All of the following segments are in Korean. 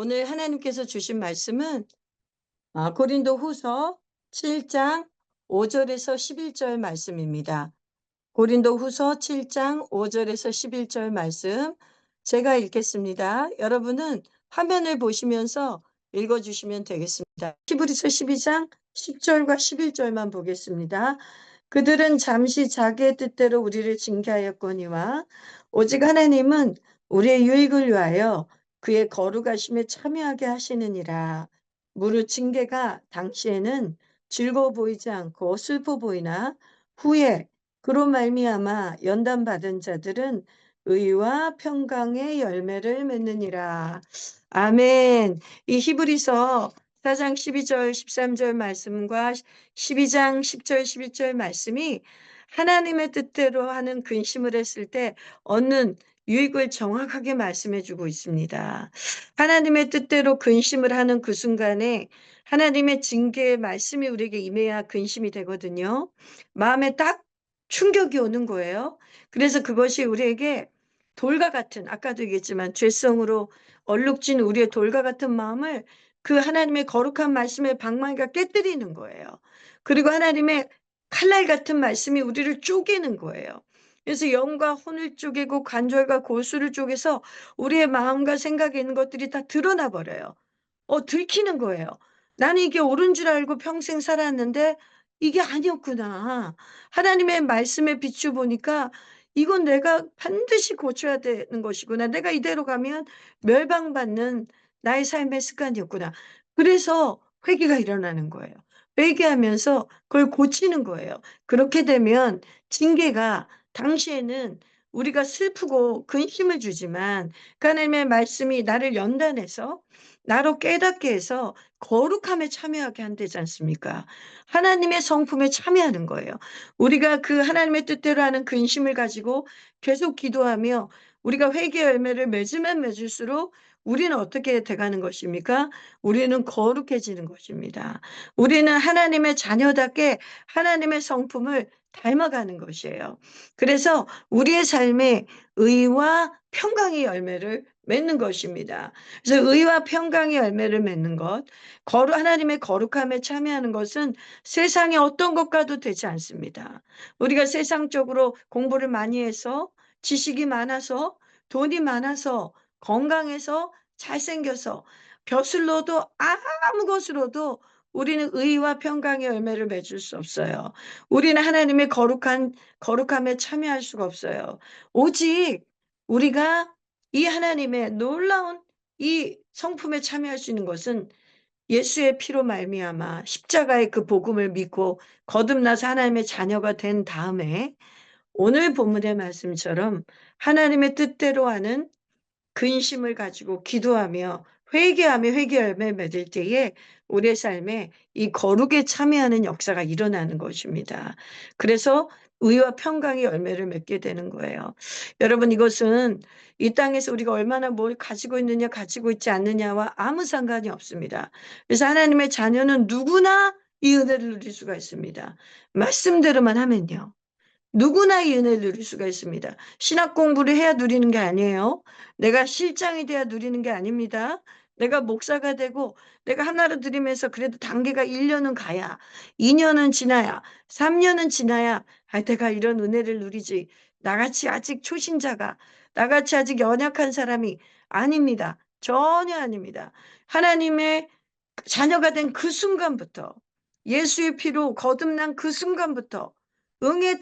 오늘 하나님께서 주신 말씀은 고린도후서 7장 5절에서 11절 말씀입니다. 고린도후서 7장 5절에서 11절 말씀 제가 읽겠습니다. 여러분은 화면을 보시면서 읽어 주시면 되겠습니다. 히브리서 12장 10절과 11절만 보겠습니다. 그들은 잠시 자기의 뜻대로 우리를 징계하였거니와 오직 하나님은 우리의 유익을 위하여 그의 거룩하심에 참여하게 하시느니라. 무릇 징계가 당시에는 즐거워 보이지 않고 슬퍼 보이나 후에 그로 말미암아 연단받은 자들은 의와 평강의 열매를 맺느니라. 아멘. 이 히브리서 4장 12절 13절 말씀과 12장 10절 11절 말씀이 하나님의 뜻대로 하는 근심을 했을 때 얻는 유익을 정확하게 말씀해 주고 있습니다. 하나님의 뜻대로 근심을 하는 그 순간에 하나님의 징계의 말씀이 우리에게 임해야 근심이 되거든요. 마음에 딱 충격이 오는 거예요. 그래서 그것이 우리에게 돌과 같은, 아까도 얘기했지만 죄성으로 얼룩진 우리의 돌과 같은 마음을 그 하나님의 거룩한 말씀의 방망이가 깨뜨리는 거예요. 그리고 하나님의 칼날 같은 말씀이 우리를 쪼개는 거예요. 그래서 영과 혼을 쪼개고 관절과 골수를 쪼개서 우리의 마음과 생각에 있는 것들이 다 드러나 버려요. 들키는 거예요. 나는 이게 옳은 줄 알고 평생 살았는데 이게 아니었구나. 하나님의 말씀에 비추어 보니까 이건 내가 반드시 고쳐야 되는 것이구나. 내가 이대로 가면 멸망받는 나의 삶의 습관이었구나. 그래서 회개가 일어나는 거예요. 회개하면서 그걸 고치는 거예요. 그렇게 되면 징계가 당시에는 우리가 슬프고 근심을 주지만 하나님의 말씀이 나를 연단해서 나로 깨닫게 해서 거룩함에 참여하게 한다지 않습니까? 하나님의 성품에 참여하는 거예요. 우리가 그 하나님의 뜻대로 하는 근심을 가지고 계속 기도하며 우리가 회개 열매를 맺으면 맺을수록 우리는 어떻게 돼 가는 것입니까? 우리는 거룩해지는 것입니다. 우리는 하나님의 자녀답게 하나님의 성품을 닮아가는 것이에요. 그래서 우리의 삶에 의와 평강의 열매를 맺는 것입니다. 그래서 의와 평강의 열매를 맺는 것, 하나님의 거룩함에 참여하는 것은 세상의 어떤 것과도 되지 않습니다. 우리가 세상적으로 공부를 많이 해서 지식이 많아서 돈이 많아서 건강해서 잘생겨서 벼슬로도 아무 것으로도 우리는 의와 평강의 열매를 맺을 수 없어요. 우리는 하나님의 거룩함에 참여할 수가 없어요. 오직 우리가 이 하나님의 놀라운 이 성품에 참여할 수 있는 것은 예수의 피로 말미암아 십자가의 그 복음을 믿고 거듭나서 하나님의 자녀가 된 다음에 오늘 본문의 말씀처럼 하나님의 뜻대로 하는 근심을 가지고 기도하며 회개하며 회개 열매 맺을 때에 우리의 삶에 이 거룩에 참여하는 역사가 일어나는 것입니다. 그래서 의와 평강의 열매를 맺게 되는 거예요. 여러분 이것은 이 땅에서 우리가 얼마나 뭘 가지고 있느냐 가지고 있지 않느냐와 아무 상관이 없습니다. 그래서 하나님의 자녀는 누구나 이 은혜를 누릴 수가 있습니다. 말씀대로만 하면요. 누구나 이 은혜를 누릴 수가 있습니다. 신학 공부를 해야 누리는 게 아니에요. 내가 실장이 돼야 누리는 게 아닙니다. 내가 목사가 되고 내가 하나로 드리면서 그래도 단계가 1년은 가야 2년은 지나야 3년은 지나야 내가 이런 은혜를 누리지. 나같이 아직 초신자가 나같이 아직 연약한 사람이 아닙니다. 전혀 아닙니다. 하나님의 자녀가 된 그 순간부터 예수의 피로 거듭난 그 순간부터 응애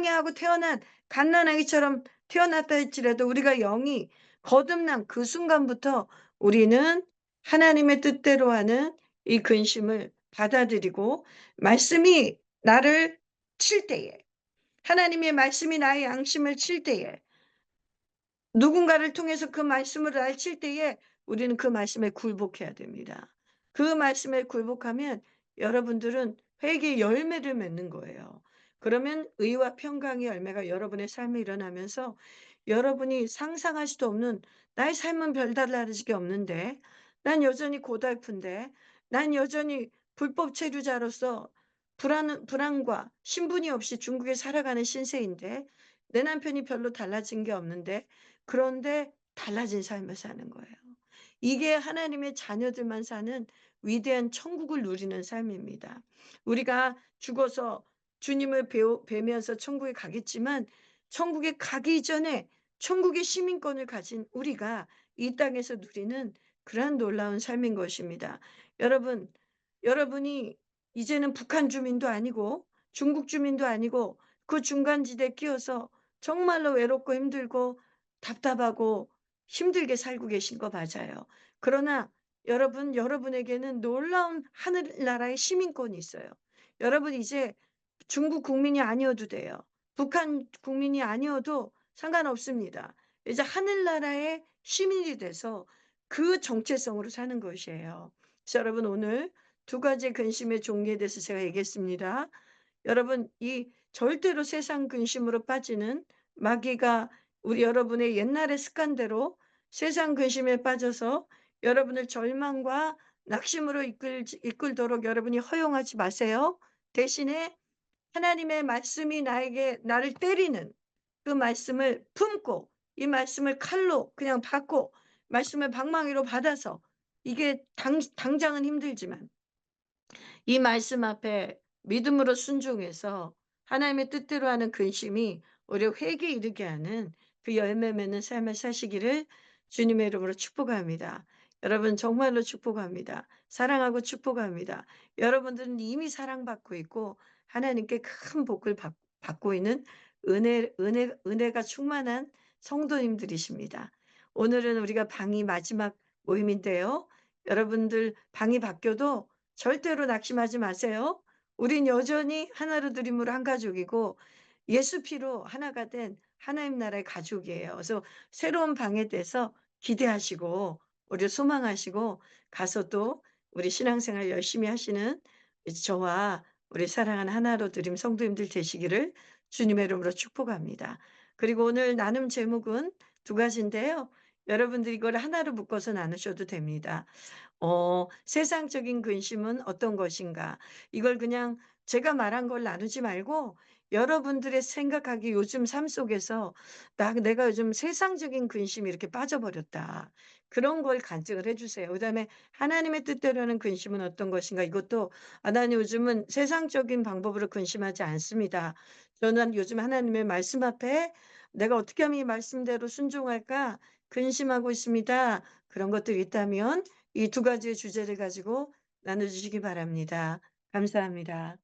하고 태어난 갓난아기처럼 태어났다 할지라도 우리가 영이 거듭난 그 순간부터 우리는 하나님의 뜻대로 하는 이 근심을 받아들이고 말씀이 나를 칠 때에 하나님의 말씀이 나의 양심을 칠 때에 누군가를 통해서 그 말씀을 알칠 때에 우리는 그 말씀에 굴복해야 됩니다. 그 말씀에 굴복하면 여러분들은 회개의 열매를 맺는 거예요. 그러면 의와 평강의 열매가 여러분의 삶에 일어나면서 여러분이 상상할 수도 없는 '나의 삶은 별다르게 없는데. 난 여전히 고달픈데. 난 여전히 불법 체류자로서 불안과 신분이 없이 중국에 살아가는 신세인데. 내 남편이 별로 달라진 게 없는데.' 그런데 달라진 삶을 사는 거예요. 이게 하나님의 자녀들만 사는 위대한 천국을 누리는 삶입니다. 우리가 죽어서 주님을 뵈면서 천국에 가겠지만 천국에 가기 전에 천국의 시민권을 가진 우리가 이 땅에서 누리는 그러한 놀라운 삶인 것입니다. 여러분, 여러분이 이제는 북한 주민도 아니고 중국 주민도 아니고 그 중간지대에 끼어서 정말로 외롭고 힘들고 답답하고 힘들게 살고 계신 거 맞아요. 그러나 여러분에게는 놀라운 하늘나라의 시민권이 있어요. 여러분 이제 중국 국민이 아니어도 돼요. 북한 국민이 아니어도 상관없습니다. 이제 하늘나라의 시민이 돼서 그 정체성으로 사는 것이에요. 그래서 여러분 오늘 두 가지 근심의 종류에 대해서 제가 얘기했습니다. 여러분 이 절대로 세상 근심으로 빠지는 마귀가 우리 여러분의 옛날의 습관대로 세상 근심에 빠져서 여러분을 절망과 낙심으로 이끌도록 여러분이 허용하지 마세요. 대신에 하나님의 말씀이 나를 때리는 그 말씀을 품고 이 말씀을 칼로 그냥 받고 말씀을 방망이로 받아서 이게 당장은 힘들지만 이 말씀 앞에 믿음으로 순종해서 하나님의 뜻대로 하는 근심이 우리 회개에 이르게 하는 그 열매 맺는 삶을 사시기를 주님의 이름으로 축복합니다. 여러분 정말로 축복합니다. 사랑하고 축복합니다. 여러분들은 이미 사랑받고 있고 하나님께 큰 복을 받고 있는 은혜가 충만한 성도님들이십니다. 오늘은 우리가 방이 마지막 모임인데요. 여러분들 방이 바뀌어도 절대로 낙심하지 마세요. 우린 여전히 하나로 드림으로 한 가족이고 예수 피로 하나가 된 하나님 나라의 가족이에요. 그래서 새로운 방에 대해서 기대하시고 우리 소망하시고 가서 또 우리 신앙생활 열심히 하시는 저와 우리 사랑하는 하나로 드림 성도님들 되시기를 주님의 이름으로 축복합니다. 그리고 오늘 나눔 제목은 두 가지인데요. 여러분들이 이걸 하나로 묶어서 나누셔도 됩니다. 세상적인 근심은 어떤 것인가? 이걸 그냥 제가 말한 걸 나누지 말고 여러분들의 생각하기 요즘 삶 속에서 내가 요즘 세상적인 근심이 이렇게 빠져버렸다. 그런 걸 간증을 해 주세요. 그다음에 하나님의 뜻대로 하는 근심은 어떤 것인가? 이것도 나는 요즘은 세상적인 방법으로 근심하지 않습니다. 저는 요즘 하나님의 말씀 앞에 '내가 어떻게 하면 이 말씀대로 순종할까?' 근심하고 있습니다. 그런 것들이 있다면 이 두 가지의 주제를 가지고 나눠 주시기 바랍니다. 감사합니다.